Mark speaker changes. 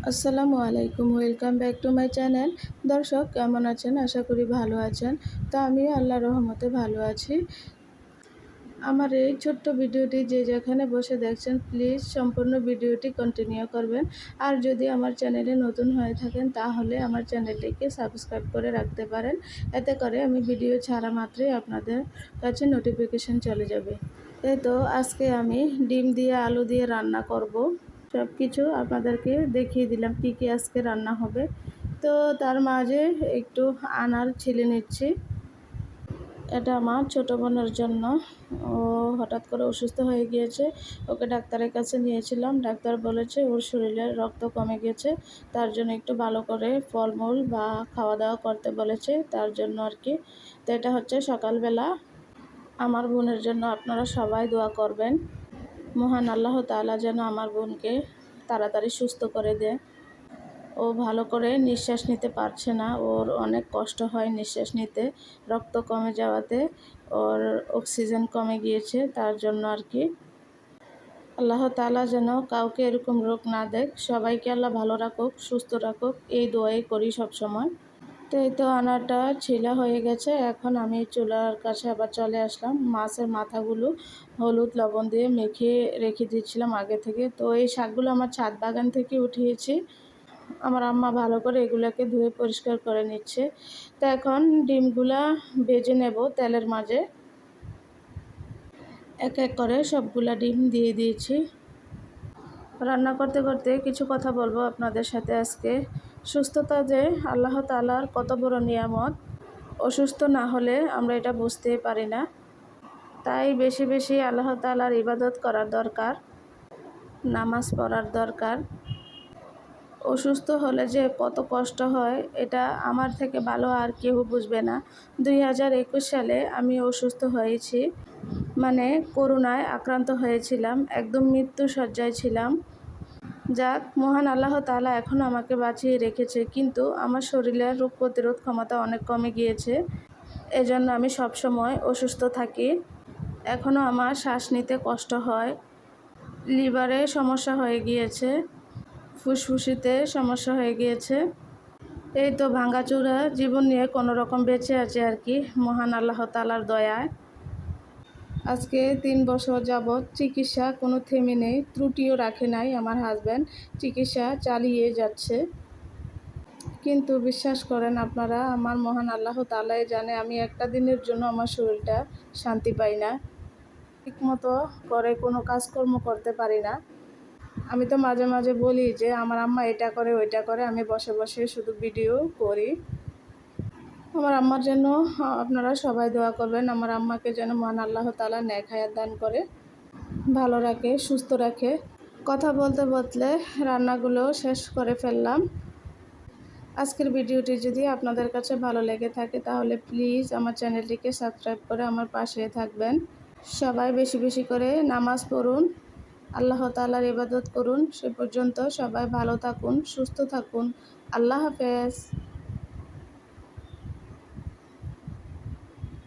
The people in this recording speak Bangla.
Speaker 1: আসসালামু আলাইকুম, welcome back to my channel. দর্শক কেমন আছেন? আশা করি ভালো আছেন। তো আমিও আল্লাহর রহমতে ভালো আছি। আমার এই ছোট্ট ভিডিওটি যে যেখানে বসে দেখছেন, প্লিজ সম্পূর্ণ ভিডিওটি কন্টিনিউ করবেন। আর যদি আমার চ্যানেলে নতুন হয়ে থাকেন তাহলে আমার চ্যানেলটিকে সাবস্ক্রাইব করে রাখতে পারেন। এতে করে আমি ভিডিও ছাড়া মাত্রই আপনাদের কাছে নোটিফিকেশন চলে যাবে। এই তো আজকে আমি ডিম দিয়ে আলু দিয়ে রান্না করব। সব কিছু আপনাদেরকে দেখিয়ে দিলাম কী কী আজকে রান্না হবে। তো তার মাঝে একটু আনার ছিলে নিচ্ছি। এটা আমার ছোটো বোনের জন্য। ও হঠাৎ করে অসুস্থ হয়ে গিয়েছে, ওকে ডাক্তারের কাছে নিয়েছিলাম। ডাক্তার বলেছে ওর শরীরে রক্ত কমে গেছে, তার জন্য একটু ভালো করে ফলমূল বা খাওয়া দাওয়া করতে বলেছে, তার জন্য আর কি। তো এটা হচ্ছে সকালবেলা। আমার বোনের জন্য আপনারা সবাই দোয়া করবেন, মহান আল্লাহ তাআলা যেন আমার বোনকে তাড়াতাড়ি সুস্থ করে দেয়। ও ভালো করে নিঃশ্বাস নিতে পারছে না, ওর অনেক কষ্ট হয় নিঃশ্বাস নিতে, রক্ত কমে যাওয়াতে ওর অক্সিজেন কমে গিয়েছে, তার জন্য আর কি। আল্লাহ তাআলা যেন কাউকে এরকম রোগ না দেয়, সবাইকে আল্লাহ ভালো রাখুক, সুস্থ রাখুক, এই দোয়াই করি সব সময়। তো এই তো আনাটা ছিলা হয়ে গেছে। এখন আমি চুলার কাছে আবার চলে আসলাম। মাছের মাথাগুলো হলুদ লবণ দিয়ে মেখে রেখে দিয়েছিলাম আগে থেকে। তো এই শাকগুলো আমার ছাদ বাগান থেকে উঠিয়েছি। আমার আম্মা ভালো করে এগুলোকে ধুয়ে পরিষ্কার করে নিচ্ছে। তো এখন ডিমগুলা ভেজে নেব তেলের মাঝে। এক এক করে সবগুলা ডিম দিয়ে দিয়েছি। রান্না করতে করতে কিছু কথা বলবো আপনাদের সাথে আজকে। সুস্থতা যে আল্লাহ তাআলার কত বড় নিয়ামত, অসুস্থ না হলে আমরা এটা বুঝতেই পারি না। তাই বেশি বেশি আল্লাহ তাআলার ইবাদত করার দরকার, নামাজ পড়ার দরকার। অসুস্থ হলে যে কত কষ্ট হয় এটা আমার থেকে ভালো আর কেউ বুঝবে না। 2021 সালে আমি অসুস্থ হয়েছি, মানে করোনায় আক্রান্ত হয়েছিলাম, একদম মৃত্যু শয্যায় ছিলাম। যাক, মহান আল্লাহ তাআলা এখনও আমাকে বাঁচিয়ে রেখেছে, কিন্তু আমার শরীরের রোগ প্রতিরোধ ক্ষমতা অনেক কমে গিয়েছে। এজন্য আমি সবসময় অসুস্থ থাকি। এখনও আমার শ্বাস নিতে কষ্ট হয়, লিভারে সমস্যা হয়ে গিয়েছে, ফুসফুসিতে সমস্যা হয়ে গিয়েছে। এই তো ভাঙাচোরা জীবন নিয়ে কোনো রকম বেঁচে আছে আর কি, মহান আল্লাহ তাআলার দয়ায়। আজকে 3 বছর যাবৎ চিকিৎসা কোনো থেমে নেই, ত্রুটিও রাখে নাই আমার হাজব্যান্ড, চিকিৎসা চালিয়ে যাচ্ছে। কিন্তু বিশ্বাস করেন আপনারা, আমার মহান আল্লাহ তাআলাই জানে আমি একটা দিনের জন্য আমার শরীরটা শান্তি পাই না, ঠিকমতো করে কোনো কাজকর্ম করতে পারি না। আমি তো মাঝে মাঝে বলি যে আমার আম্মা এটা করে ওইটা করে, আমি বসে বসে শুধু ভিডিও করি। আমার আম্মার জন্য আপনারা সবাই দোয়া করবেন, আমার আম্মাকে যেন মহান আল্লাহ তাআলা নেক হায়াত দান করে, ভালো রাখে, সুস্থ রাখে। কথা বলতে বলতে রান্নাগুলো শেষ করে ফেললাম। আজকের ভিডিওটি যদি আপনাদের কাছে ভালো লেগে থাকে তাহলে প্লিজ আমার চ্যানেলটিকে সাবস্ক্রাইব করে আমার পাশে থাকবেন। সবাই বেশি বেশি করে নামাজ পড়ুন, আল্লাহ তাআলার ইবাদত করুন। সে পর্যন্ত সবাই ভালো থাকুন, সুস্থ থাকুন। আল্লাহ হাফেজ।